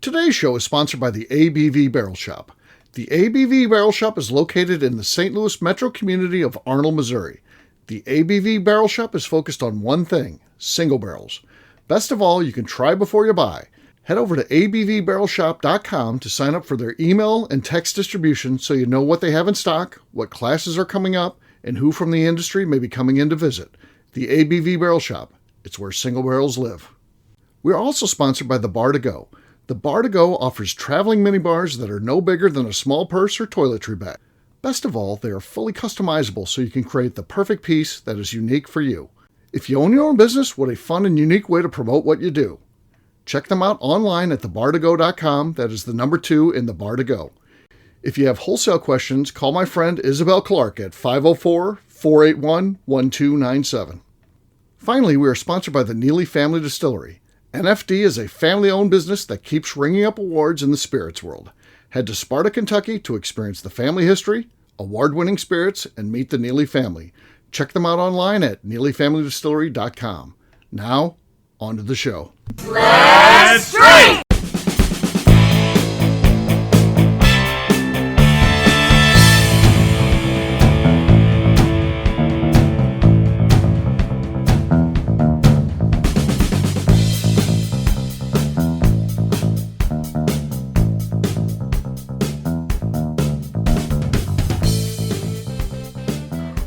Today's show is sponsored by the ABV Barrel Shop. The ABV Barrel Shop is located in the St. Louis metro community of Arnold, Missouri. The ABV Barrel Shop is focused on one thing, single barrels. Best of all, you can try before you buy. Head over to abvbarrelshop.com to sign up for their email and text distribution so you know what they have in stock, what classes are coming up, and who from the industry may be coming in to visit. The ABV Barrel Shop. It's where single barrels live. We're also sponsored by the Bar to Go. The Bar to Go offers traveling minibars that are no bigger than a small purse or toiletry bag. Best of all, they are fully customizable so you can create the perfect piece that is unique for you. If you own your own business, what a fun and unique way to promote what you do. Check them out online at thebartogo.com. That is the number 2 in the Bar to Go. If you have wholesale questions, call my friend Isabel Clark at 504-481-1297. Finally, we are sponsored by the Neely Family Distillery. NFD is a family-owned business that keeps ringing up awards in the spirits world. Head to Sparta, Kentucky to experience the family history, award-winning spirits, and meet the Neely family. Check them out online at neelyfamilydistillery.com. Now, on to the show. Let's drink!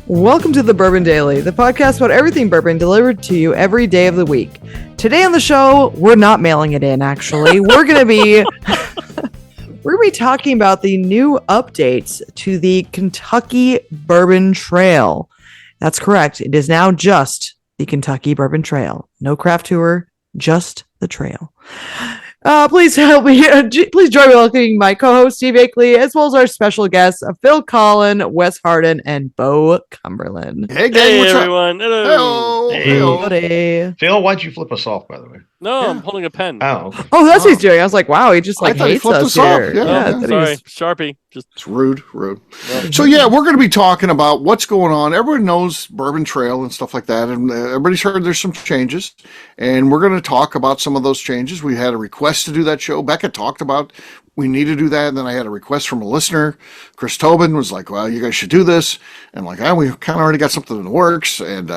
Welcome to the Bourbon Daily, the podcast about everything bourbon delivered to you every day of the week. Today on the show, we're not mailing it in, actually. We're going to be talking about the new updates to the Kentucky Bourbon Trail. That's correct. It is now just the Kentucky Bourbon Trail. No craft tour, just the trail. Please help me. Please join me in welcoming my co-host Steve Akeley, as well as our special guests Phil Collin, Wes Harden, and Bo Cumberland. Hey, gang, what's everyone. Up? Hello. Hey. Phil, why'd you flip us off, by the way? No, I'm holding a pen. Oh, Oh, that's what he's doing. I was like, wow, he just like hates us here. Yeah. Sorry, Sharpie. It's rude. So yeah, we're going to be talking about what's going on. Everyone knows Bourbon Trail and stuff like that, and everybody's heard there's some changes, and we're going to talk about some of those changes. We had a request to do that show. Becca talked about we need to do that, and then I had a request from a listener. Chris Tobin was like, well, you guys should do this, and like, we kind of already got something in the works, and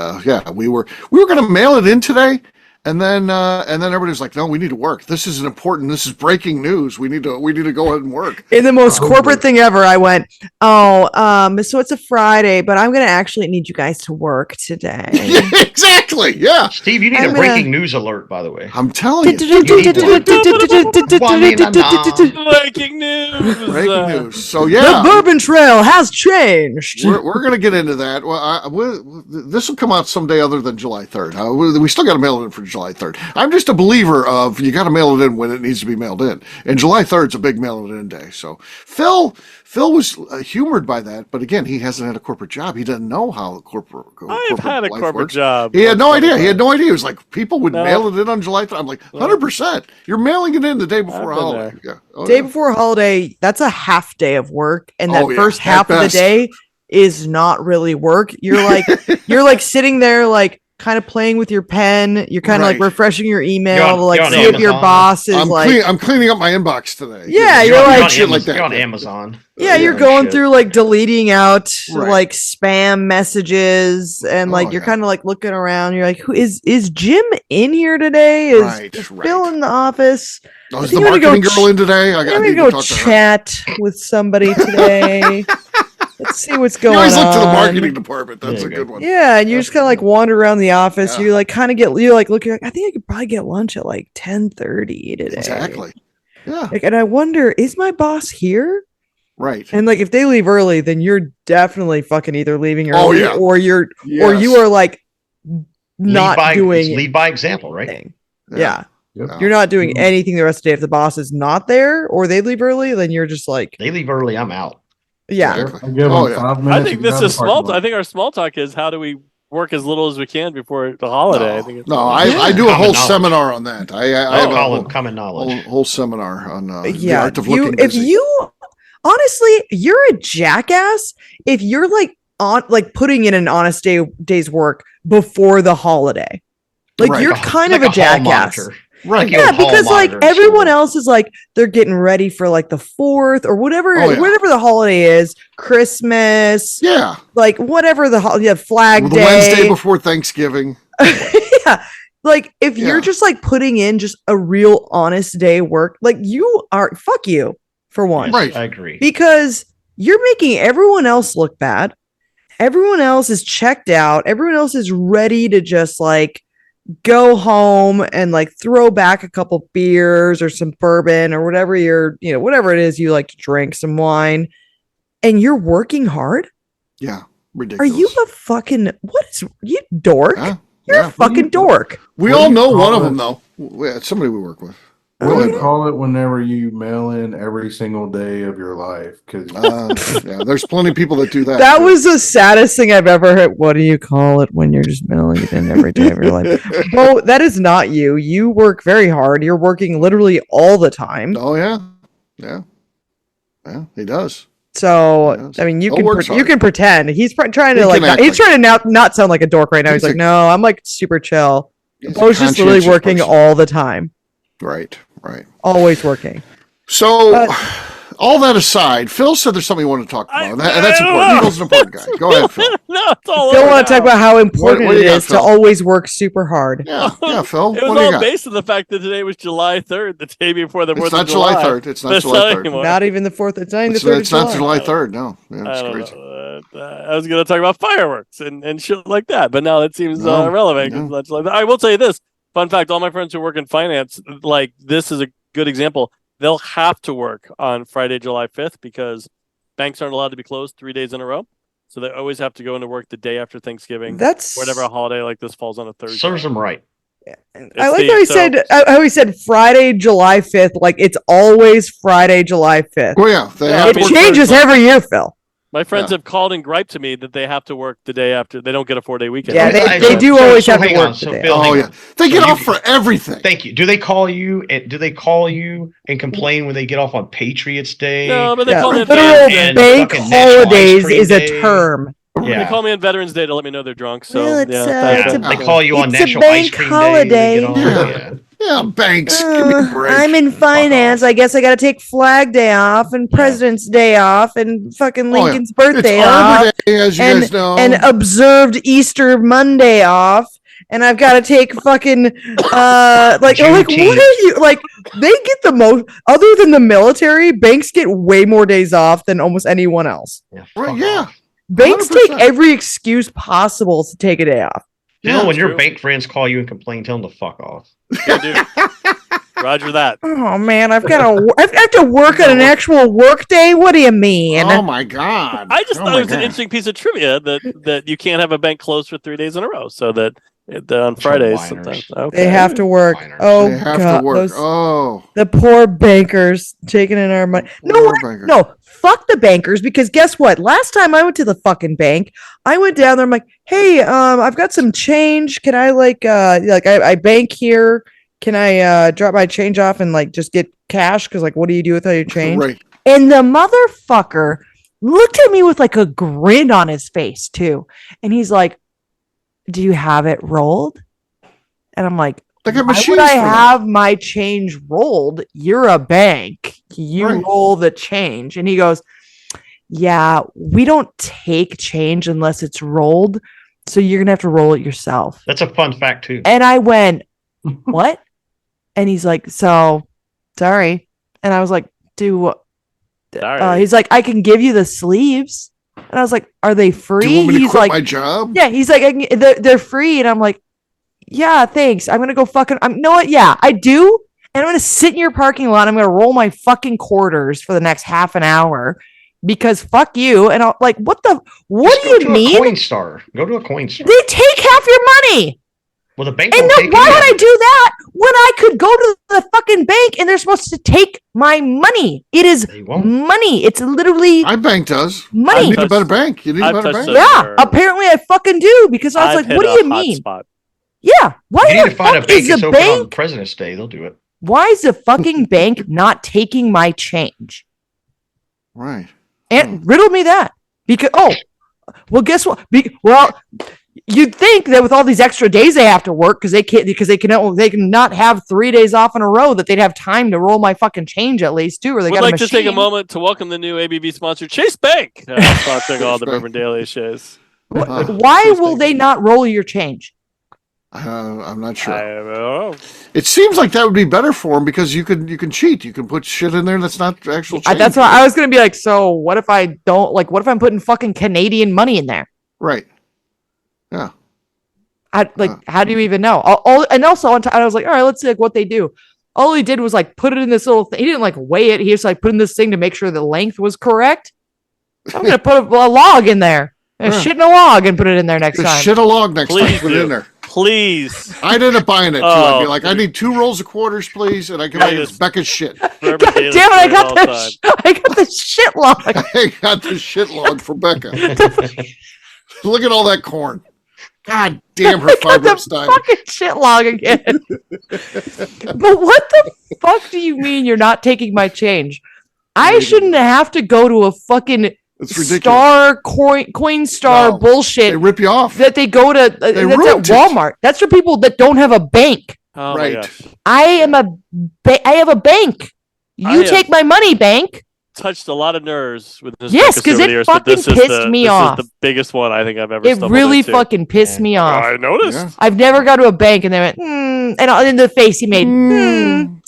we were going to mail it in today. And then everybody was like, no, we need to work. This is this is breaking news. We need to go ahead and work. In the most corporate thing ever, I went, so it's a Friday, but I'm going to actually need you guys to work today. Yeah, exactly. Yeah. Steve, you need a breaking news alert, by the way. I'm telling you. Breaking news. Breaking news. So yeah. The Bourbon Trail has changed. We're going to get into that. Well, this will come out someday other than July 3rd. We still got to mail it in for July 3rd. I'm just a believer of you got to mail it in when it needs to be mailed in. And July 3rd is a big mail it in day. So Phil was humored by that, but again, he hasn't had a corporate job. He doesn't know how corporate I've had a corporate works. job. He had no idea. He was like, people would mail it in on July 3rd. I'm like, 100%. You're mailing it in the day before a holiday. Yeah. Day before a holiday, that's a half day of work, and that first half of the day is not really work. You're like sitting there like kind of playing with your pen. You're kind of like refreshing your email to like see if your boss is I'm cleaning up my inbox today. Yeah, you're like shit like that. You're on Amazon. Yeah, you're going through like deleting out like spam messages, and like you're kind of like looking around. You're like, who is Jim in here today? Is Phil in the office? Oh, is the marketing girl in today? I'm gonna go chat with somebody today. Let's see what's going on. You always look to the marketing department. That's a good one. Yeah, and you just kind of like wander around the office. Yeah. You like kind of looking like, I think I could probably get lunch at like 10:30 today. Exactly. Yeah. Like, and I wonder, is my boss here? Right. And like, if they leave early, then you're definitely fucking either leaving early or you are like not lead by example, right? Yeah. Yep. You're not doing anything the rest of the day. If the boss is not there or they leave early, then you're just like, they leave early, I'm out. Yeah. I think this is small. I think our small talk is how do we work as little as we can before the holiday. I do a whole seminar on that. I have a common knowledge. Whole seminar on the art of looking busy. If you honestly, you're a jackass if you're like on like putting in an honest day's work before the holiday. Like you're kind of a jackass. Right. Yeah, because like everyone else is like they're getting ready for like the 4th or whatever, whatever the holiday is, Christmas. Yeah. Like whatever the Flag Day. The Wednesday before Thanksgiving. Yeah. Like if you're just like putting in just a real honest day work, like you are fuck you for one. Right. I agree. Because you're making everyone else look bad. Everyone else is checked out. Everyone else is ready to just like go home and like throw back a couple beers or some bourbon or whatever whatever it is you like to drink, some wine, and you're working hard. Yeah, ridiculous. Are you a fucking you dork? You're a fucking dork. We all know one of them though. It's somebody we work with. What do you call it whenever you mail in every single day of your life? Because there's plenty of people that do that. That was the saddest thing I've ever heard. What do you call it when you're just mailing it in every day of your life? Bo, that is not you. You work very hard. You're working literally all the time. Oh yeah, he does. So I mean, you can pretend he's trying to not sound like a dork right now. He's like, no, I'm like super chill. Bo's just literally working all the time. Right. Always working. So, all that aside, Phil said there's something you want to talk about. That's important. Phil's an important guy. Go ahead, Phil. Phil want to talk about how important it is to always work super hard. Yeah, Phil. It was all based on the fact that today was July 3rd, the day before the 4th of July. It's not July 3rd. Not even the 4th. It's not even the 3rd. It's not July 3rd. No, it's crazy. I was going to talk about fireworks and shit like that, but now it seems irrelevant. Yeah. I will tell you this. Fun fact, all my friends who work in finance, like this is a good example. They'll have to work on Friday, July 5th because banks aren't allowed to be closed 3 days in a row. So they always have to go into work the day after Thanksgiving. Whatever a holiday like this falls on a Thursday. Serves them right. Yeah. I like how he said Friday, July 5th. Like it's always Friday, July 5th. Well, yeah. It changes every year, Phil. My friends have called and griped to me that they have to work the day after. They don't get a 4-day weekend. Yeah, they do always have to work. They get off for everything. Thank you. Do they call you and complain when they get off on Patriots Day? No, but they call me bank holidays is a term. Yeah. They call me on Veterans Day to let me know they're drunk. So they call you on National Ice Cream Holiday. Day. Yeah, banks. Give me a break. I'm in finance. I guess I got to take Flag Day off and President's Day off and fucking Lincoln's birthday off. Arbor Day, as you guys know. And observed Easter Monday off. And I've got to take fucking what are you like? They get the most. Other than the military, banks get way more days off than almost anyone else. Yeah, right? Yeah. Banks 100%. Take every excuse possible to take a day off. When your bank friends call you and complain, tell them to fuck off. Yeah, dude. Roger that. Oh man, I have to work on an actual work day. What do you mean? Oh my god! I just thought it was an interesting piece of trivia that you can't have a bank closed for 3 days in a row, so that on Fridays sometimes they have to work. Oh god, the poor bankers taking in our money. No. Fuck the bankers, because guess what? Last time I went to the fucking bank, I went down there. I'm like, hey, I've got some change. Can I I bank here? Can I drop my change off and like just get cash? Because like, what do you do with all your change? Right. And the motherfucker looked at me with like a grin on his face too, and he's like, "Do you have it rolled?" And I'm like, why would I have my change rolled? You're a bank. You roll the change. And he goes, yeah, we don't take change unless it's rolled. So you're going to have to roll it yourself. That's a fun fact too. And I went, what? And he's like, so sorry. And I was like, he's like, I can give you the sleeves. And I was like, are they free? Do you want me to quit my job? Yeah. He's like, they're free. And I'm like, yeah, thanks. I'm gonna go you know what? Yeah, I do. And I'm gonna sit in your parking lot. I'm gonna roll my fucking quarters for the next half an hour because fuck you. And I'll what do you mean? Coinstar. Go to a Coinstar. They take half your money. Well, the bank. And why would I do that when I could go to the fucking bank and they're supposed to take my money? It is money. It's literally. My bank does. Money. You need a better bank. You need a better bank. Yeah, apparently I fucking do because I was like, what do you mean? Yeah, why you need to find a bank that's open on President's Day. They'll do it. Why is the fucking bank not taking my change? Right. And riddle me that. Because guess what? You'd think that with all these extra days they have to work they can not have 3 days off in a row that they'd have time to roll my fucking change at least too. Or they would got like a to take a moment to welcome the new ABV sponsor, Chase Bank, sponsoring all the Bourbon Daily shows. Why will they not roll your change? I'm not sure. I don't know. It seems like that would be better for them because you can cheat. You can put shit in there that's not actual change. That's why I was gonna be like, so what if I don't like? What if I'm putting fucking Canadian money in there? Right. Yeah. How do you even know? And also I was like, all right, let's see like what they do. All he did was like put it in this little thing. He didn't like weigh it. He just like put in this thing to make sure the length was correct. I'm gonna put a log in there. Shit in a log and put it in there next time. Shit a log next time. Put it in there. Please. I'd end up buying it too. I'd be like, I need 2 rolls of quarters, please, and I can make Beka's shit. God damn it! I got the shit log. I got the shit log for Beka. Look at all that corn. God damn, her fibers died. Fucking shit log again. But what the fuck do you mean you're not taking my change? I shouldn't have to go to a fucking Coinstar bullshit. They rip you off. That they go to that's at Walmart. That's for people that don't have a bank. Oh, right. I have a bank. You take my money, bank. Touched a lot of nerves with this. Yes, because it fucking pissed me off. This is the biggest one I think I've ever. It really fucking pissed me off. I noticed. Yeah. I've never gone to a bank and they went, and in the face he made,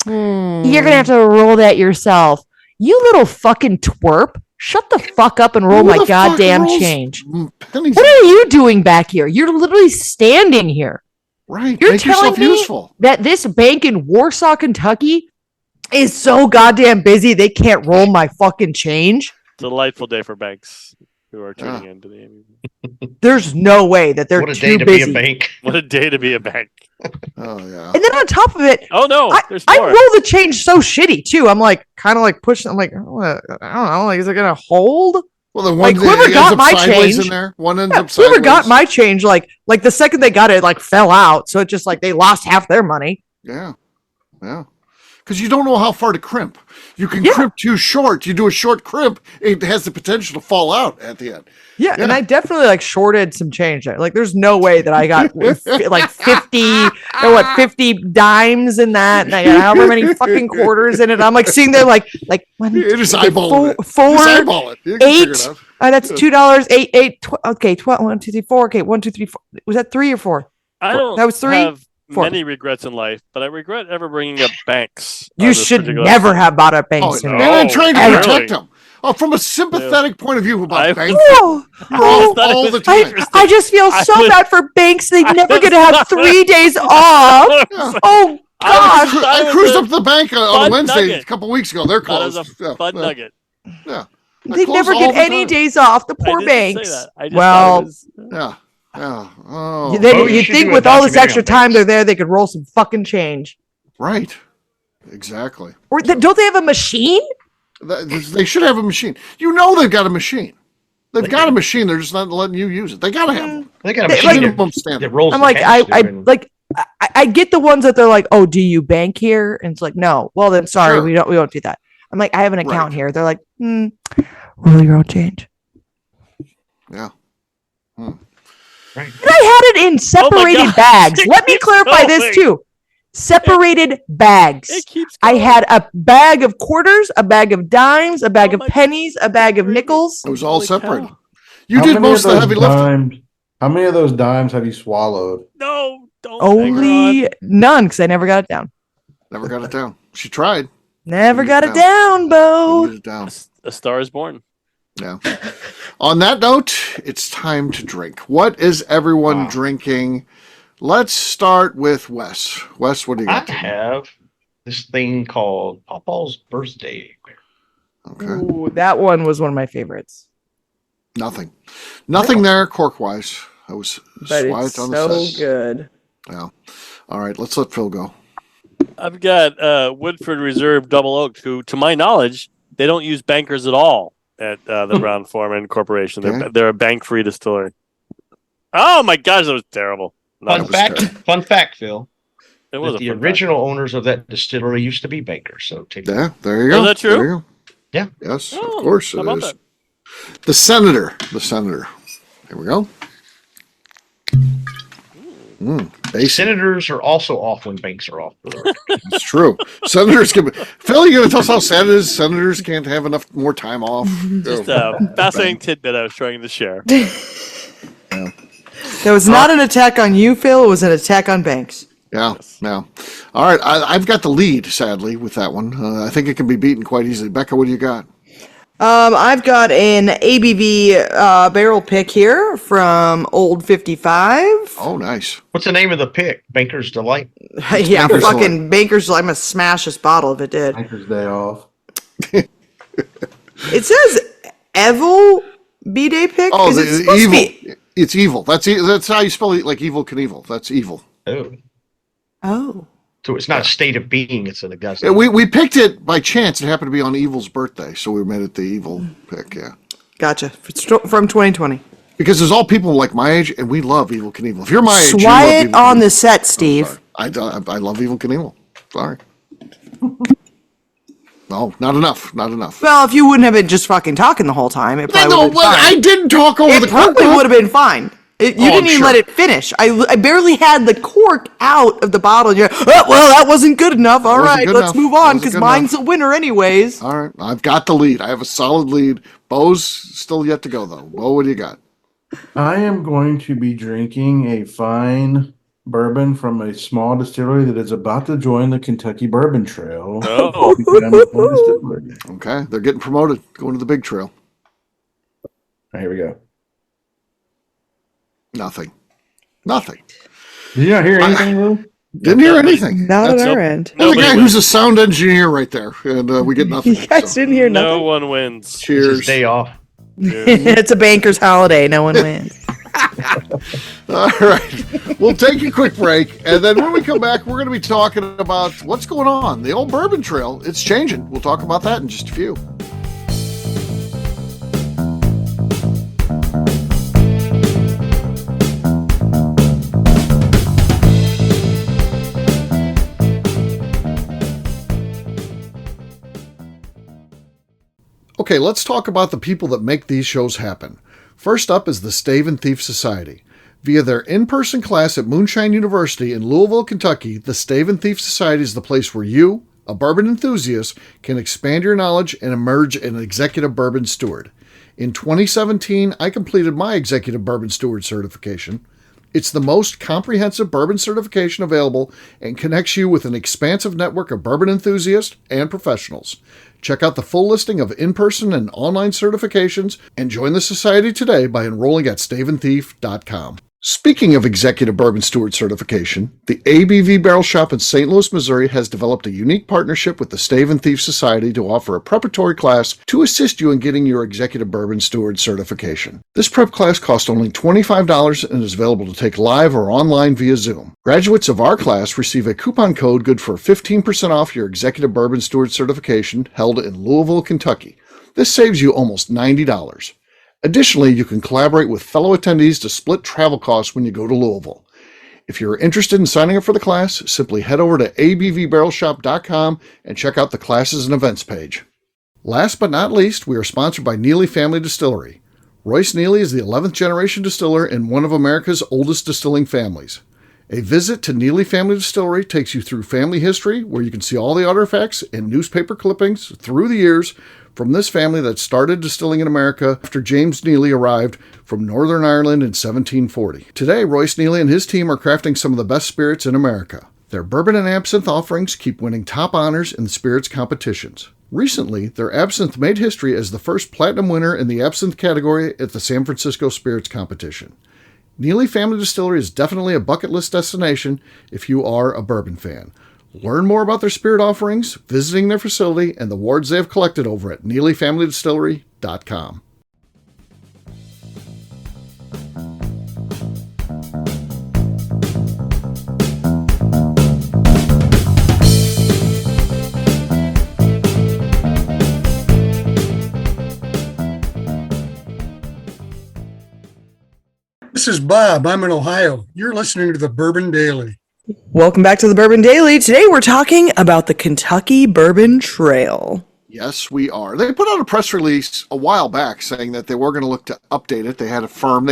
You're gonna have to roll that yourself. You little fucking twerp. Shut the fuck up and roll my goddamn change. Pennies. What are you doing back here? You're literally standing here. Right. You're Make telling yourself me useful. that this bank in Warsaw, Kentucky is so goddamn busy they can't roll my fucking change? Delightful day for banks who are tuning into the ABV. There's no way that they're What a too day to busy. be a bank. What a day to be a bank. Oh, yeah. And then on top of it, oh no, there's I more. roll the change so shitty too. I'm like kind of like pushing. I'm like, I don't know. Like, is it gonna hold? Well, then Like, whoever got my change in there. One ends up sideways. Whoever got my change, like the second they got it, like fell out. So it just like they lost half their money. Yeah. Yeah. Because you don't know how far to crimp. You can crimp too short. You do a short crimp, it has the potential to fall out at the end. Yeah, and I definitely like shorted some change there. Like, there's no way that I got like 50 dimes in that, and I got however many fucking quarters in it. I'm like seeing them like one, You just eyeball it. four, Just eyeball it. You can figure it eight. out. That's $2. Eight. Okay, 12. 1, 2, 3, 4. Okay, 1, 2, 3, 4. Was that 3 or 4? I don't That was 3? have 4. many regrets in life, but I regret ever bringing up banks. You should never have bought up banks. Oh, in and I'm trying to really? protect them. Oh, from a sympathetic point of view about banks, Oh, all the time. I just feel so bad for banks. They never get to have 3 days off. Yeah. Oh gosh! I cruised up to the bank on Wednesday nugget. a couple weeks ago. They're That is closed. a fun nugget. Yeah. They close never all get the any time. days off. The I poor didn't banks. say that. I just Well, thought it was- Yeah. Yeah. Oh. You think with all this extra time they're there, they could roll some fucking change. Right. Exactly. Or don't they have a machine? They should have a machine. You know they've got a machine. They've got a machine. They're just not letting you use it. They got to have one. They got a It's machine minimum that standard. rolls. I'm the like, cash to it. I get the ones that they're like, oh, do you bank here? And it's like, no. Well, then sorry, Sure. we don't do that. I'm like, I have an account Right. here. They're like, roll your own change. Yeah. Right. And I had it in separated God. bags. It Let me keeps clarify this going. too. Separated bags. It keeps I going. had a bag of quarters, a bag of dimes, a bag Oh of my pennies, a bag of nickels. It was all Holy separated. cow. You How did many most of the those heavy lifting. dimes- How many of those dimes have you swallowed? No, don't. Only none, because I never got it down. Never got it down. She tried. Never Get got it it down, Bo. Get it down. A Star is Born. Yeah. On that note, it's time to drink. What is everyone drinking? Let's start with Wes. Wes, what do you I got? have this thing called Papa's Birthday. Okay. Ooh, that one was one of my favorites. Nothing. Nothing there, cork-wise. I was But swiped it's on the so set. good. Yeah. All right, let's let Phil go. I've got Woodford Reserve Double Oak, who, to my knowledge, they don't use bankers at all at the Brown Forman Corporation. Okay. They're a bank-free distillery. Oh my gosh, that was terrible. No, Fun fact, Phil. it was That a the fun fact. original owners of that distillery used to be bankers. So take that. Yeah, there you go. Is that true? There you go. Yeah. Yes, Oh, of course how it about is. that? The Senator. The Senator. Here we go. Basic. Senators are also off when banks are off. It's true. Senators can. Phil, you going to tell us how sad it is? Senators can't have enough more time off. Just a fascinating tidbit I was trying to share. That was not an attack on you, Phil. It was an attack on banks. Yeah, yeah. All right, I've got the lead, sadly, with that one. I think it can be beaten quite easily. Becca, what do you got? I've got an ABV barrel pick here from Old 55. Oh, nice. What's the name of the pick? Banker's Delight? Yeah, Banker's fucking Delight. Banker's Delight. I'm going to smash this bottle if it did. Banker's Day Off. It says Evil B-Day pick. Oh, Is it the supposed to evil. be- It's evil. That's how you spell it, like Evil Knievel. That's evil. Oh. Oh. So it's not state of being, it's in a guy's Yeah, we picked it by chance. It happened to be on Evil's birthday, so we made it the evil pick, yeah. Gotcha. It's from 2020. Because there's all people like my age, and we love Evil Knievel. If you're my age, you love Swipe Evil on Knievel. the set, Steve. I love Evil Knievel. Sorry. No, not enough. Not enough. Well, if you wouldn't have been just fucking talking the whole time, it probably would have been fine. I didn't talk over the It probably would have been fine. You I'm didn't even sure. let it finish. I barely had the cork out of the bottle. And you're, oh, well, that wasn't good enough. All Wasn't right, good let's enough. move on Wasn't because good mine's enough. the winner anyways. All right, I've got the lead. I have a solid lead. Bo's still yet to go, though. Bo, what do you got? I am going to be drinking a fine bourbon from a small distillery that is about to join the Kentucky Bourbon Trail. Oh. Okay, they're getting promoted, going to the big trail. Here we go. Nothing. Did you not hear anything, Lou? Didn't hear anything. Not That's on our up. end. There's a Nobody guy wins. who's a sound engineer right there, and we get nothing. You guys so. didn't hear No nothing. one wins. It's Cheers. his day off. It's a banker's holiday. No one wins. All right, we'll take a quick break, and then when we come back, we're going to be talking about what's going on. The old Bourbon Trail, it's changing. We'll talk about that in just a few. Okay, let's talk about the people that make these shows happen. First up is the Stave and Thief Society. Via their in-person class at Moonshine University in Louisville, Kentucky, the Stave and Thief Society is the place where you, a bourbon enthusiast, can expand your knowledge and emerge an executive bourbon steward. In 2017, I completed my executive bourbon steward certification. It's the most comprehensive bourbon certification available and connects you with an expansive network of bourbon enthusiasts and professionals. Check out the full listing of in-person and online certifications and join the society today by enrolling at staveandthief.com. Speaking of executive bourbon steward certification, the ABV Barrel Shop in St. Louis, Missouri has developed a unique partnership with the Stave and Thief Society to offer a preparatory class to assist you in getting your executive bourbon steward certification. This prep class costs only $25 and is available to take live or online via Zoom. Graduates of our class receive a coupon code good for 15% off your executive bourbon steward certification held in Louisville, Kentucky. This saves you almost $90. Additionally, you can collaborate with fellow attendees to split travel costs when you go to Louisville. If you're interested in signing up for the class, simply head over to abvbarrelshop.com and check out the classes and events page. Last but not least, we are sponsored by Neely Family Distillery. Royce Neely is the 11th generation distiller in one of America's oldest distilling families. A visit to Neely Family Distillery takes you through family history, where you can see all the artifacts and newspaper clippings through the years from this family that started distilling in America after James Neely arrived from Northern Ireland in 1740. Today, Royce Neely and his team are crafting some of the best spirits in America. Their bourbon and absinthe offerings keep winning top honors in the spirits competitions. Recently, their absinthe made history as the first platinum winner in the absinthe category at the San Francisco Spirits Competition. Neely Family Distillery is definitely a bucket list destination if you are a bourbon fan. Learn more about their spirit offerings, visiting their facility, and the awards they have collected over at NeelyFamilyDistillery.com. This is Bob. I'm in Ohio. You're listening to the Bourbon Daily. Welcome back to the Bourbon Daily. Today we're talking about the Kentucky Bourbon Trail. Yes, we are. They put out a press release a while back saying that they were going to look to update it. They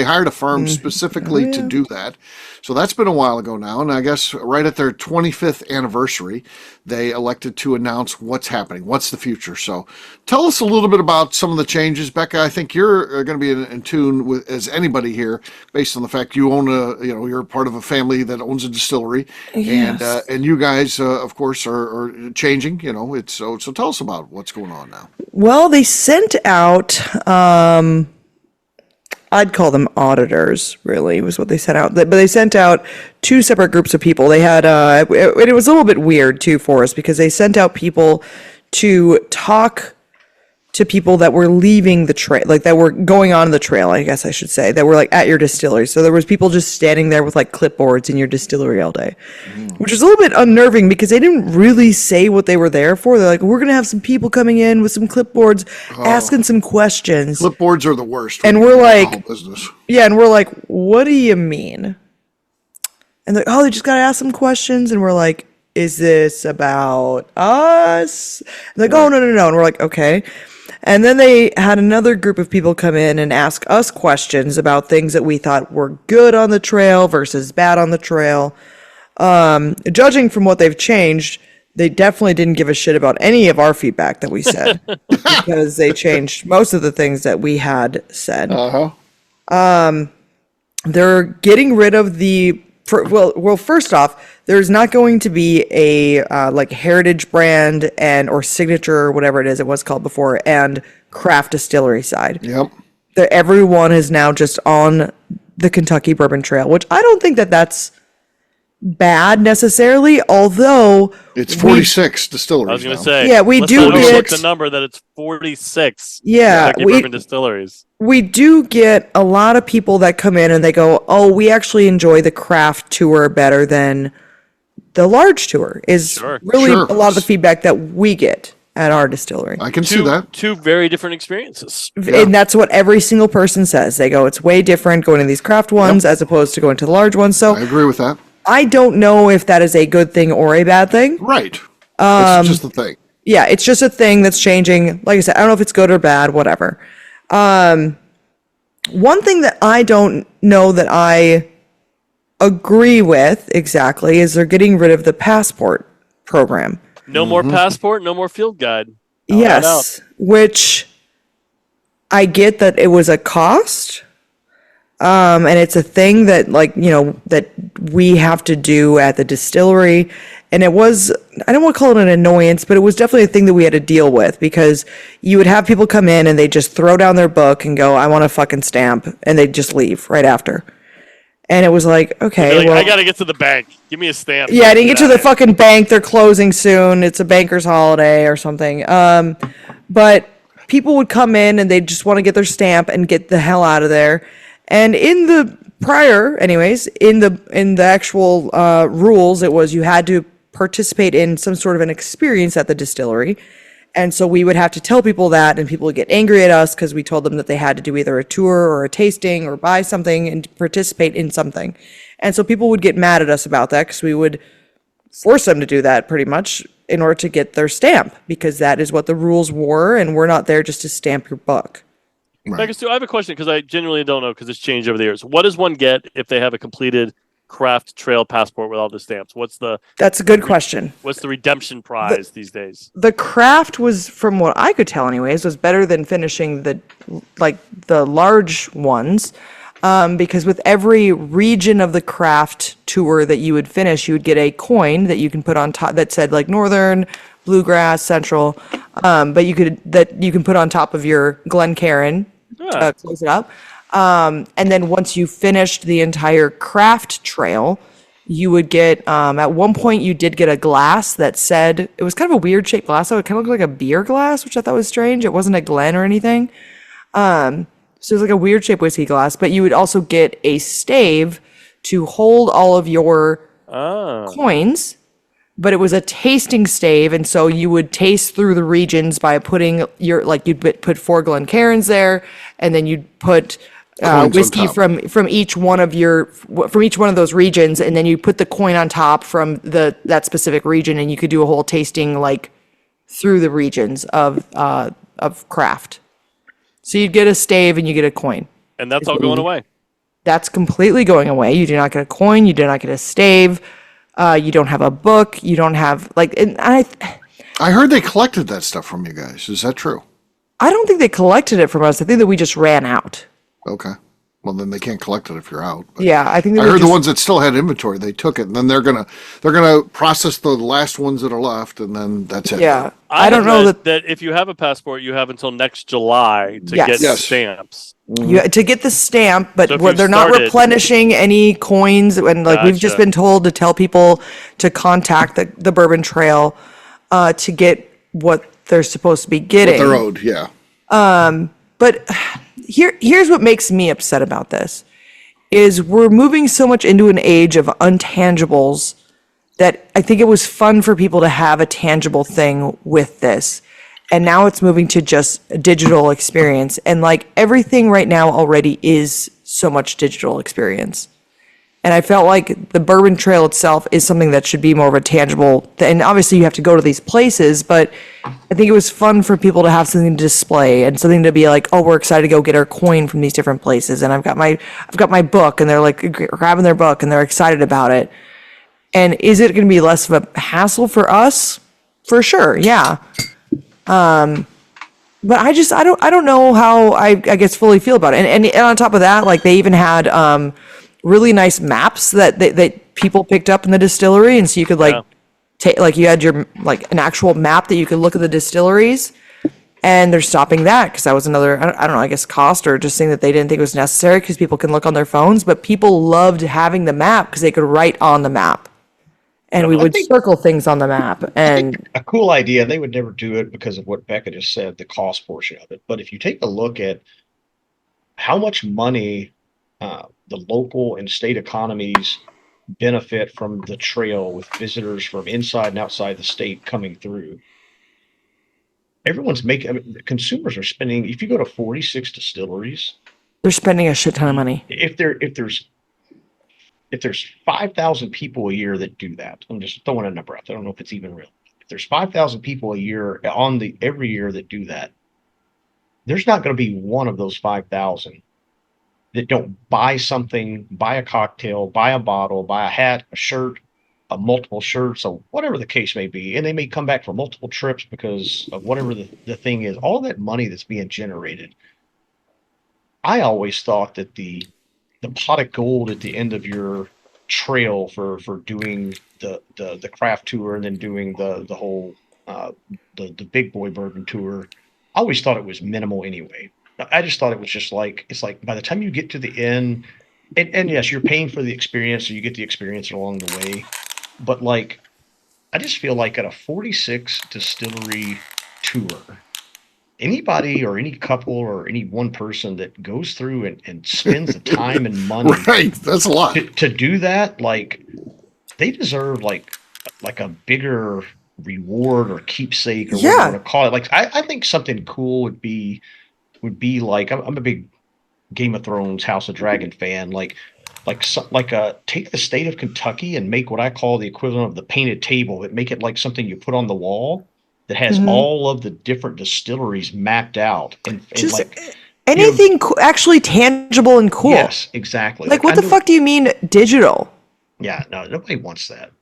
hired a firm specifically to do that. So that's been a while ago now. And I guess right at their 25th anniversary, they elected to announce what's happening, what's the future. So tell us a little bit about some of the changes. Beka, I think you're going to be in tune with as anybody here, based on the fact you own you're part of a family that owns a distillery. Yes. And you guys, of course, are changing, so tell us about what's going on now. Well, they sent out, I'd call them auditors, really, was what they sent out. But they sent out two separate groups of people. They had, it was a little bit weird, too, for us, because they sent out people to talk to people that were leaving the trail, like that were going on the trail, I guess I should say, that were like at your distillery. So there was people just standing there with like clipboards in your distillery all day, which is a little bit unnerving because they didn't really say what they were there for. They're like, we're going to have some people coming in with some clipboards, asking some questions. Clipboards are the worst. And we're like, business. yeah, and we're like, what do you mean? And they're like, oh, they just got to ask some questions. And we're like, is this about us? And they're like, oh, no. And we're like, okay. And then they had another group of people come in and ask us questions about things that we thought were good on the trail versus bad on the trail. Judging from what they've changed, they definitely didn't give a shit about any of our feedback that we said because they changed most of the things that we had said. They're getting rid of first off, there's not going to be a like heritage brand or signature or whatever it was called before and craft distillery side. Yep. Everyone is now just on the Kentucky Bourbon Trail, which I don't think that's bad necessarily, although it's 46 distilleries. I was going to say, yeah, we do get the number that it's 46. Yeah, Kentucky bourbon distilleries. We do get a lot of people that come in and they go, "Oh, we actually enjoy the craft tour better than the large tour." Is really a lot of the feedback that we get at our distillery. I can see that. Two very different experiences. And that's what every single person says. They go, "It's way different going to these craft ones as opposed to going to the large ones." So I agree with that. I don't know if that is a good thing or a bad thing. Right. It's just the thing. Yeah, it's just a thing that's changing. Like I said, I don't know if it's good or bad, whatever. One thing that I don't know that I agree with exactly is they're getting rid of the passport program. No more passport, no more field guide. Yes, which I get that it was a cost. And it's a thing that that we have to do at the distillery. And it was, I don't want to call it an annoyance, but it was definitely a thing that we had to deal with because you would have people come in and they just throw down their book and go, I want a fucking stamp. And they'd just leave right after. And it was like, okay, I got to get to the bank. Give me a stamp. Yeah, I didn't get to the fucking bank. They're closing soon. It's a banker's holiday or something. But people would come in and they'd just want to get their stamp and get the hell out of there. And in the actual rules, it was you had to participate in some sort of an experience at the distillery. And so we would have to tell people that, and people would get angry at us because we told them that they had to do either a tour or a tasting or buy something and participate in something. And so people would get mad at us about that because we would force them to do that pretty much in order to get their stamp because that is what the rules were, and we're not there just to stamp your book. Right. Beka Sue, I have a question because I genuinely don't know because it's changed over the years. What does one get if they have a completed craft trail passport with all the stamps? That's a good question. What's the redemption prize these days? The craft was, from what I could tell anyways, was better than finishing the large ones. Because with every region of the craft tour that you would finish, you would get a coin that you can put on top that said like Northern, Bluegrass, Central, but you can put on top of your Glencairn to close it up. And then once you finished the entire craft trail, you would get, at one point you did get a glass that said, it was kind of a weird shaped glass, so it kind of looked like a beer glass, which I thought was strange. It wasn't a Glen or anything. So it was like a weird shaped whiskey glass, but you would also get a stave to hold all of your coins. But it was a tasting stave, and so you would taste through the regions by putting you'd put 4 Glencairns there, and then you'd put whiskey from each one of those regions, and then you put the coin on top from that specific region, and you could do a whole tasting like through the regions of craft. So you'd get a stave and you get a coin. And that's all going away. that's completely going away. You do not get a coin. You do not get a stave. You don't have a book. You don't have I heard they collected that stuff from you guys. Is that true? I don't think they collected it from us. I think that we just ran out. Okay. Well, then they can't collect it if you're out. But Yeah, I think I heard the ones that still had inventory, they took it, and then they're gonna process the last ones that are left, and then that's it. Yeah, I don't know that if you have a passport, you have until next July to Yes. get Yes. stamps. to get the stamp, but So if you they're not started- replenishing any coins. And we've just Gotcha. been told to tell people to contact the Bourbon Trail to get what they're supposed to be getting. What they're owed, yeah. But here's what makes me upset about this is we're moving so much into an age of untangibles that I think it was fun for people to have a tangible thing with this. And now it's moving to just a digital experience. And everything right now already is so much digital experience. And I felt like the Bourbon Trail itself is something that should be more of a tangible, and obviously you have to go to these places, but I think it was fun for people to have something to display and something to be like, oh, we're excited to go get our coin from these different places. And I've got my book, and they're grabbing their book and they're excited about it. And is it going to be less of a hassle for us? For sure. Yeah. But I don't know how I guess fully feel about it. And on top of that, they even had, really nice maps that people picked up in the distillery, and so you could take you had your an actual map that you could look at the distilleries, and they're stopping that because that was another I don't know, I guess cost, or just saying that they didn't think it was necessary because people can look on their phones, but people loved having the map because they could write on the map, and we would circle things on the map. And a cool idea. They would never do it because of what Beka just said, the cost portion of it. But if you take a look at how much money the local and state economies benefit from the trail with visitors from inside and outside the state coming through. Everyone's consumers are spending, if you go to 46 distilleries, they're spending a shit ton of money. If there's 5,000 people a year that do that, I'm just throwing a number out. I don't know if it's even real. If there's 5,000 people a year every year that do that, there's not going to be one of those 5,000 that don't buy something, buy a cocktail, buy a bottle, buy a hat, a shirt, multiple shirts, or whatever the case may be. And they may come back for multiple trips because of whatever the thing is. All that money that's being generated. I always thought that the pot of gold at the end of your trail for doing the craft tour and then doing the whole the big boy bourbon tour, I always thought it was minimal anyway. I just thought it was just it's by the time you get to the end, and yes, you're paying for the experience, so you get the experience along the way. But I just feel like at a 46 distillery tour, anybody or any couple or any one person that goes through and spends the time and money, right, that's a lot to do that, they deserve a bigger reward or keepsake or whatever you want to call it. I think something cool would be I'm a big Game of Thrones, House of Dragon fan. Take the state of Kentucky and make what I call the equivalent of the painted table, but make it like something you put on the wall that has all of the different distilleries mapped out and just anything actually tangible and cool. Yes, exactly. What the fuck do you mean digital? Yeah, no, nobody wants that.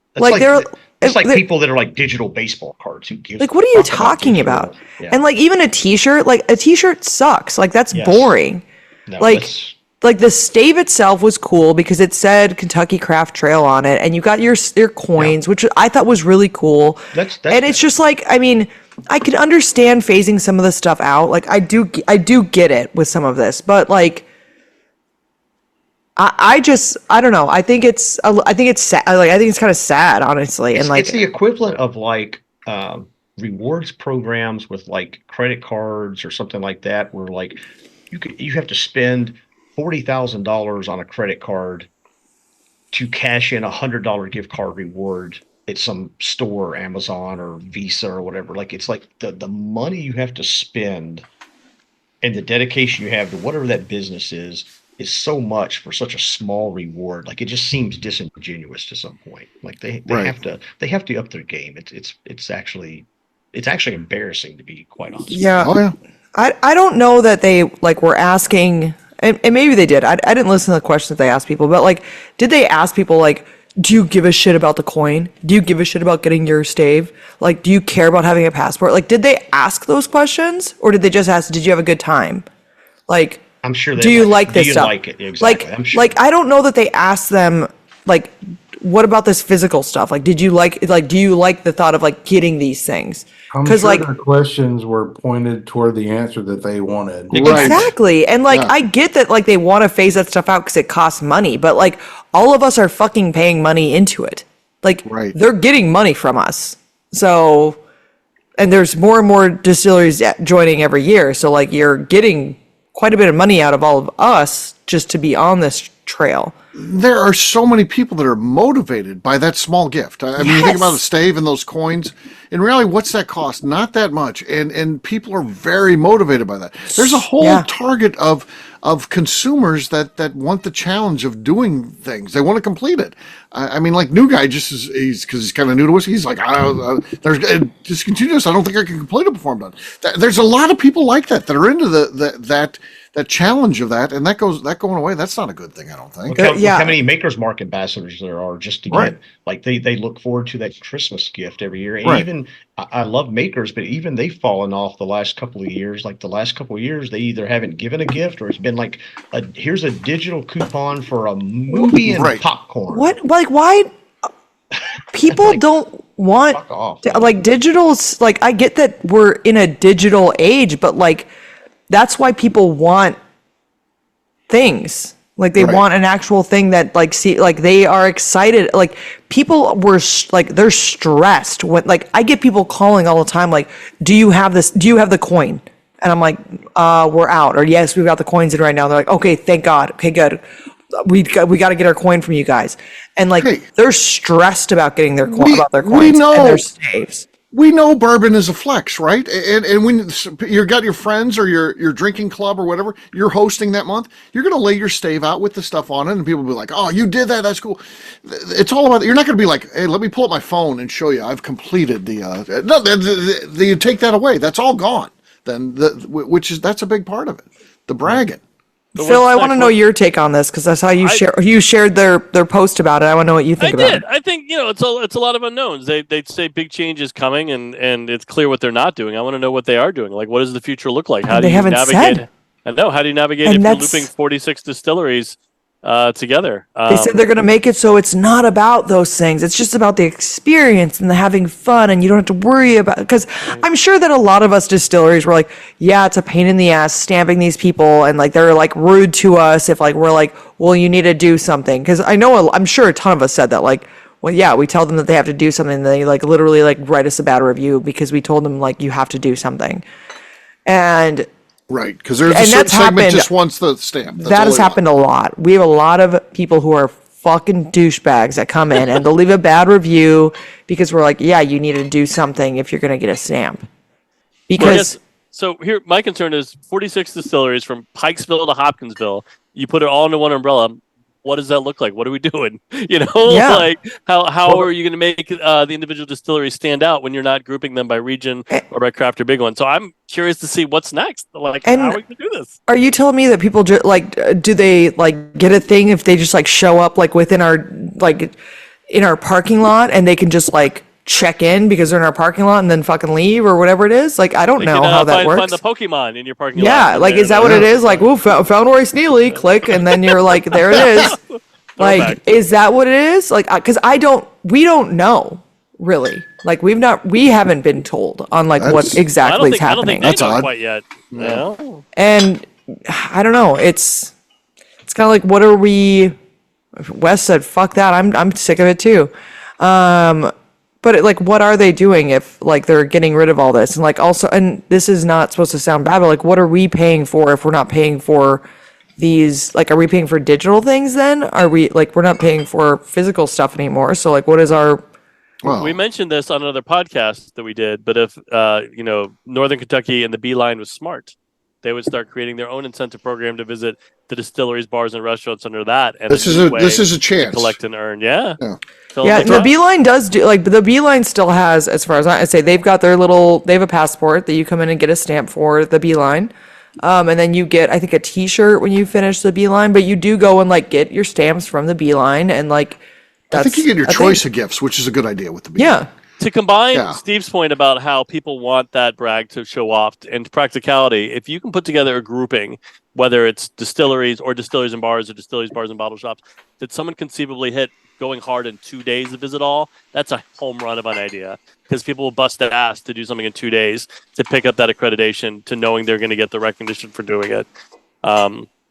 It's people that are digital baseball cards. Who gives? What are you talking about? Yeah. And even a T-shirt, a T-shirt sucks. That's boring. No, the stave itself was cool because it said Kentucky Craft Trail on it, and you got your coins, which I thought was really cool. And it's just I could understand phasing some of the stuff out. I do get it with some of this, but I don't know. I think it's sad. I think it's kind of sad, honestly. It's the equivalent of rewards programs with credit cards or something like that, where you have to spend $40,000 on a credit card to cash in $100 gift card reward at some store, Amazon or Visa or whatever. It's the money you have to spend and the dedication you have to whatever that business is so much for such a small reward. It just seems disingenuous to some point. They have to up their game. It's actually embarrassing, to be quite honest. Yeah. Oh, yeah. I don't know that they were asking And maybe they did. I didn't listen to the questions they asked people, but like, did they ask people like, do you give a shit about the coin? Do you give a shit about getting your stave? Like, do you care about having a passport? Like, did they ask those questions, or did they just ask, did you have a good time? Like, I'm sure. Do you like this stuff? Like it? Exactly. Like, I'm sure. like I don't know that they asked them like, what about this physical stuff? Like, do you like the thought of like getting these things? I'm Because sure like their questions were pointed toward the answer that they wanted. Right. exactly, and like Yeah. I get that like they want to phase that stuff out because it costs money, but like all of us are fucking paying money into it. Like Right. they're getting money from us, so and there's more and more distilleries joining every year. So like you're getting quite a bit of money out of all of us just to be on this trail. There are so many people that are motivated by that small gift. I mean, you think about the stave and those coins. In reality, what's that cost? Not that much. And people are very motivated by that. There's a whole target of consumers that want the challenge of doing things. They want to complete it. I mean, like New Guy because he's kind of new to us. He's like, there's discontinuous. I don't think I can complete it before I'm done. There's a lot of people like that are into that challenge of that, and that going away. That's not a good thing, I don't think. Look how many Maker's Mark ambassadors there are just to Right. get, like they look forward to that Christmas gift every year. And Right. even I love Makers, but even they've fallen off the last couple of years. Like the last couple of years, they either haven't given a gift or it's been like, here's a digital coupon for a movie and Right. popcorn. What like why people Like, don't want fuck off. like digital's like I get that we're in a digital age, but like that's why people want things. Like they Right. want an actual thing that like see like they are excited. Like people were like they're stressed when like I get people calling all the time like, do you have this? Do you have the coin? And I'm like, we're out. Or yes, we've got the coins in right now. They're like, okay, thank God. Okay, good. We got to get our coin from you guys. And like Hey. they're stressed about getting their We- about their we coins know. and their staves. We know bourbon is a flex, right? And when you got your friends or your drinking club or whatever you're hosting that month, you're going to lay your stave out with the stuff on it, and people will be like, "Oh, you did that? That's cool." It's all about. You're not going to be like, "Hey, let me pull up my phone and show you I've completed the." No, you take that away. That's all gone. Then that's a big part of it. The bragging. Phil, I want to know your take on this because that's how you shared their post about it. I want to know what you think about it. I think it's a lot of unknowns. They say big change is coming, and it's clear what they're not doing. I want to know what they are doing. Like, what does the future look like? How do you navigate? I know. How do you navigate if you're looping 46 distilleries together? They said they're going to make it so it's not about those things. It's just about the experience and the having fun, and you don't have to worry about. Because I'm sure that a lot of us distilleries were like, yeah, it's a pain in the ass stamping these people, and like they're like rude to us if like we're like, well, you need to do something. Because I'm sure a ton of us said that like. Well, yeah, we tell them that they have to do something. And they like literally like write us a bad review because we told them like you have to do something, and Right, because there's a certain segment just wants the stamp. That has happened a lot. We have a lot of people who are fucking douchebags that come in and they'll leave a bad review because we're like, yeah, you need to do something if you're going to get a stamp. Because so here, my concern is 46 distilleries from Pikesville to Hopkinsville. You put it all under one umbrella. What does that look like? What are we doing? Like how are you going to make the individual distilleries stand out when you're not grouping them by region or by craft or big one? So I'm curious to see what's next. Like, how are we going to do this? Are you telling me that people do they like get a thing if they just like show up like within our like in our parking lot and they can just like check in because they're in our parking lot and then fucking leave or whatever it is? Like, I don't know how that works. Find the Pokemon in your parking lot. Yeah, like, is that what it is? Like, ooh, found Royce Neely, click, and then you're like, there it is. Like, is that what it is? Like, because we don't know, really. Like, we haven't been told on, like, what exactly is happening. I don't think they know quite yet. No. And, I don't know, it's kind of like, what are we, Wes said, fuck that, I'm sick of it too. But like, what are they doing if like they're getting rid of all this? And like also, and this is not supposed to sound bad, but like, what are we paying for if we're not paying for these? Like, are we paying for digital things then? Are we like, we're not paying for physical stuff anymore? So like, what is our? Well, we mentioned this on another podcast that we did, but if Northern Kentucky and the Beeline was smart, they would start creating their own incentive program to visit the distilleries, bars, and restaurants under that. And this is a chance. Collect and earn, yeah. Yeah, the Beeline does do like the Beeline still has, as far as I say, they've got they have a passport that you come in and get a stamp for the Beeline. And then you get, I think, a T-shirt when you finish the beeline, but you do go and like get your stamps from the beeline, and like I think you get your choice of gifts, which is a good idea with the beeline. Yeah. To combine Steve's point about how people want that brag to show off and practicality, if you can put together a grouping, whether it's distilleries or distilleries and bars or distilleries, bars and bottle shops, that someone conceivably hit going hard in 2 days to visit all, that's a home run of an idea. Because people will bust their ass to do something in 2 days to pick up that accreditation, to knowing they're going to get the recognition for doing it.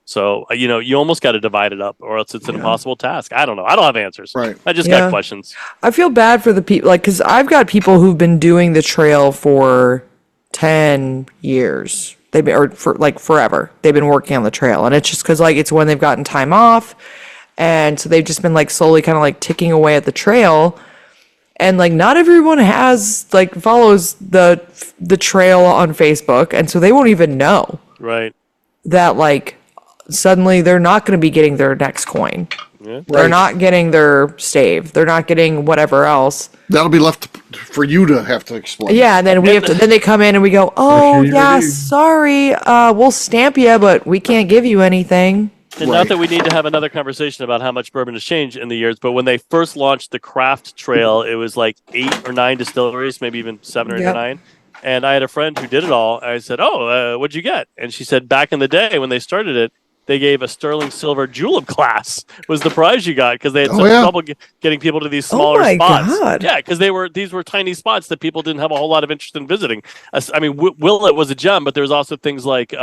So, you almost got to divide it up, or else it's an impossible task. I don't know. I don't have answers. Right. I just got questions. I feel bad for the people, like, because I've got people who've been doing the trail for 10 years. They've been, or for like forever. They've been working on the trail, and it's just because like it's when they've gotten time off, and so they've just been like slowly kind of like ticking away at the trail. And like not everyone follows the trail on Facebook, and so they won't even know that like suddenly they're not going to be getting their next coin. Yeah. They're not getting their stave. They're not getting whatever else. That'll be left for you to have to explain. Yeah, and then then they come in and we go, oh yeah, sorry, we'll stamp you, but we can't give you anything. And not that we need to have another conversation about how much bourbon has changed in the years, but when they first launched the craft trail, it was like 8 or 9 distilleries, maybe even 7 or 9. And I had a friend who did it all. I said, what'd you get? And she said, back in the day when they started it, they gave a sterling silver julep glass was the prize you got, because they had some trouble getting people to these smaller spots. God. Yeah, because these were tiny spots that people didn't have a whole lot of interest in visiting. I mean, Willet was a gem, but there was also things like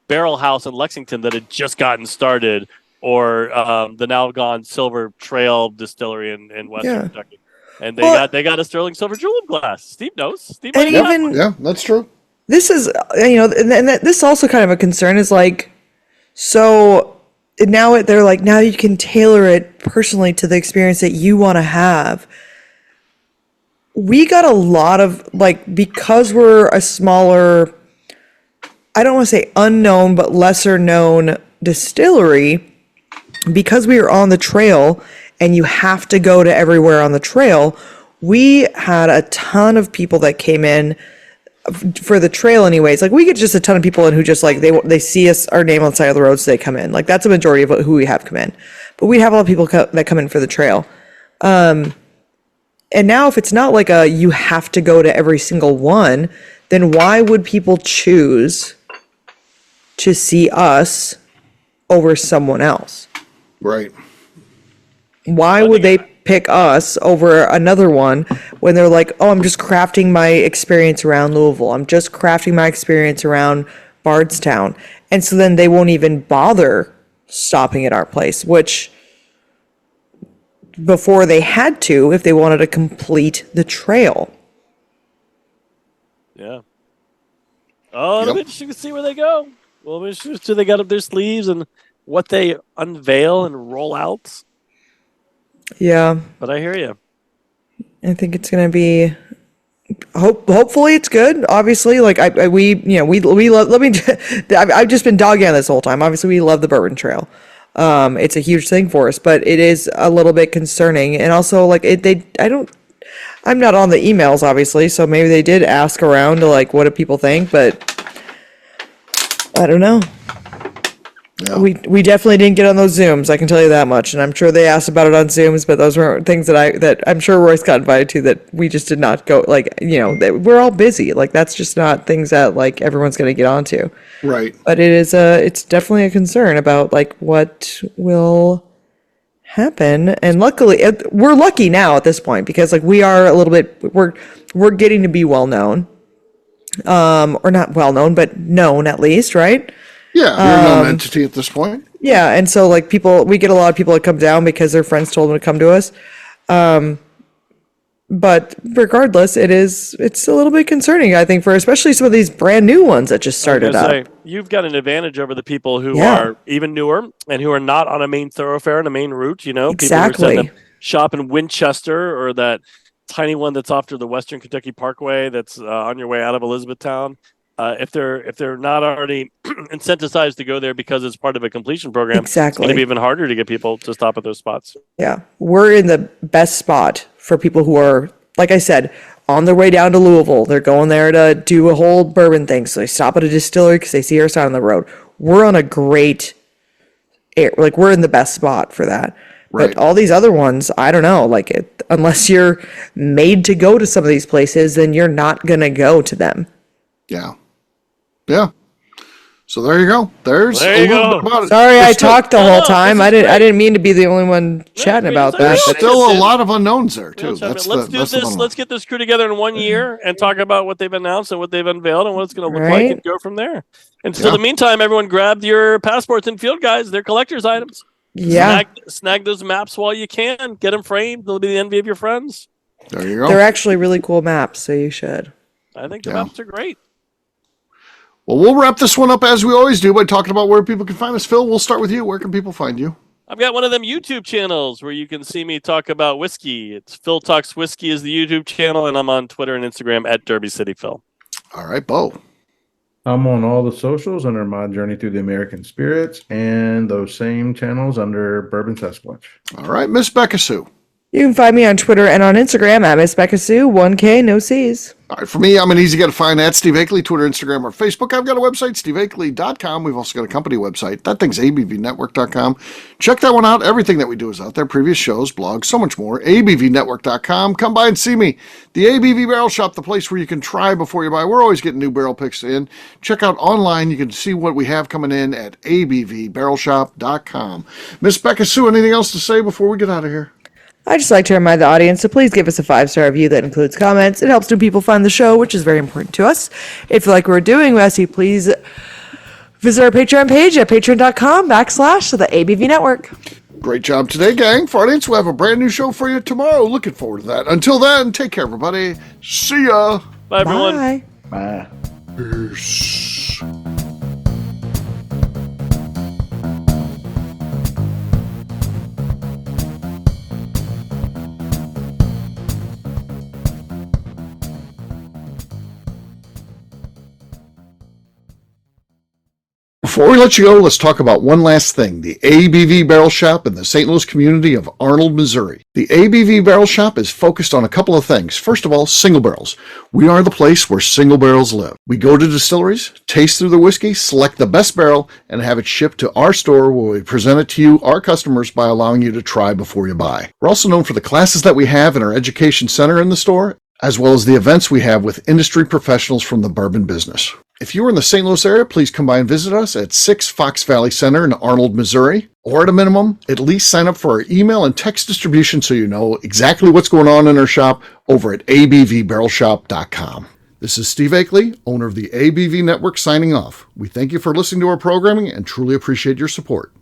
Barrel House in Lexington that had just gotten started, or the now gone Silver Trail Distillery in Western Kentucky. And they got a sterling silver julep glass. Steve knows. Steve, that's true. This is and this also kind of a concern is like, so now they're like, now you can tailor it personally to the experience that you want to have. We got a lot of like, because we're a smaller, I don't want to say unknown, but lesser known distillery, because we were on the trail and you have to go to everywhere on the trail. We had a ton of people that came in for the trail anyways. Like we get just a ton of people in who just like, they see us, our name on the side of the road, so they come in. Like that's a majority of who we have come in, but we have a lot of people that come in for the trail. And now if it's not like you have to go to every single one, then why would people choose to see us over someone else? Right. Why would they pick us over another one when they're like, oh, I'm just crafting my experience around Louisville. I'm just crafting my experience around Bardstown. And so then they won't even bother stopping at our place, which before they had to, if they wanted to complete the trail. Yeah. Oh, it'll be interesting to see where they go. Well, it'll be interesting to see they got up their sleeves and what they unveil and roll out. Yeah. But I hear you. I think it's going to be, hopefully it's good. Obviously, like we love, I've just been dogging on this whole time. Obviously we love the Bourbon Trail. It's a huge thing for us, but it is a little bit concerning. And also like I'm not on the emails obviously, so maybe they did ask around to like, what do people think? But I don't know. Yeah. We definitely didn't get on those Zooms, I can tell you that much. And I'm sure they asked about it on Zooms, but those weren't things that I'm sure Royce got invited to that we just did not go, like, we're all busy. Like, that's just not things that, like, everyone's going to get onto. Right. But it's definitely a concern about, like, what will happen. And luckily, we're lucky now at this point because, like, we are a little bit, we're getting to be well known. Or not well known, but known at least, right? Yeah, you're a known entity at this point. Yeah, and so like we get a lot of people that come down because their friends told them to come to us. But regardless, it's a little bit concerning, I think, for especially some of these brand new ones that just started up. You've got an advantage over the people who are even newer and who are not on a main thoroughfare and a main route. Exactly. People who are shop in Winchester or that tiny one that's off to the Western Kentucky Parkway that's on your way out of Elizabethtown. If they're not already incentivized to go there because it's part of a completion program, it's going to be even harder to get people to stop at those spots. Yeah, we're in the best spot for people who are, like I said, on their way down to Louisville. They're going there to do a whole bourbon thing. So they stop at a distillery because they see our sign on the road. We're on a great air. Like, we're in the best spot for that. Right. But all these other ones, I don't know. Like, unless you're made to go to some of these places, then you're not going to go to them. Yeah. Yeah. So there you go. There's There a you little go. bit about it. Sorry, I There's still- talked the whole time. this I is didn't. I great. didn't mean to be the only one chatting about that. There's But still a lot of unknowns there too. Let's That's do the this. bottom Let's get this crew together in 1 year and talk about what they've announced and what they've unveiled and what it's going to look like, Right. and go from there. And so, Yeah. in the meantime, everyone grab your passports and field guides. They're collector's items. yeah, Snag those maps while you can. Get them framed. They'll be the envy of your friends. There you go. they're actually really cool maps. So you should. I think the Yeah. maps are great. Well, we'll wrap this one up as we always do by talking about where people can find us. Phil, we'll start with you. Where can people find you? I've got one of them YouTube channels where you can see me talk about whiskey. It's Phil Talks Whiskey is the YouTube channel, and I'm on Twitter and Instagram at Derby City Phil. All right, Bo. I'm on all the socials under My Journey Through the American Spirits and those same channels under Bourbon Sasquatch. All right, Miss Beka Sue. You can find me on Twitter and on Instagram at Miss Beka Sue, 1K, no C's. All right, for me, I'm an easy guy to find at Steve Akeley, Twitter, Instagram, or Facebook. I've got a website, steveakeley.com. We've also got a company website. That thing's abvnetwork.com. Check that one out. Everything that we do is out there. Previous shows, blogs, so much more. abvnetwork.com. Come by and see me. The ABV Barrel Shop, the place where you can try before you buy. We're always getting new barrel picks in. Check out online. You can see what we have coming in at abvbarrelshop.com. Miss Beka Sue, anything else to say before we get out of here? I'd just like to remind the audience to please give us a 5-star review that includes comments. It helps new people find the show, which is very important to us. If you like what we're doing, we ask you please visit our Patreon page at patreon.com/the ABV Network. Great job today, gang. For audience, we'll have a brand new show for you tomorrow. Looking forward to that. Until then, take care, everybody. See ya. Bye, everyone. Bye. Bye. Peace. Before we let you go, let's talk about one last thing. The ABV Barrel Shop in the St. Louis community of Arnold, Missouri. The ABV Barrel Shop is focused on a couple of things. First of all, single barrels. We are the place where single barrels live. We go to distilleries, taste through the whiskey, select the best barrel, and have it shipped to our store where we present it to you, our customers, by allowing you to try before you buy. We're also known for the classes that we have in our education center in the store, as well as the events we have with industry professionals from the bourbon business. If you are in the St. Louis area, please come by and visit us at 6 Fox Valley Center in Arnold, Missouri. Or at a minimum, at least sign up for our email and text distribution so you know exactly what's going on in our shop over at abvbarrelshop.com. This is Steve Akeley, owner of the ABV Network, signing off. We thank you for listening to our programming and truly appreciate your support.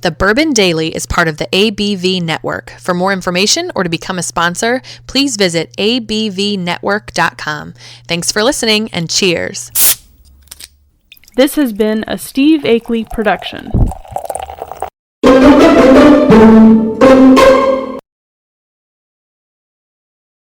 The Bourbon Daily is part of the ABV Network. For more information or to become a sponsor, please visit abvnetwork.com. Thanks for listening and cheers. This has been a Steve Akeley production.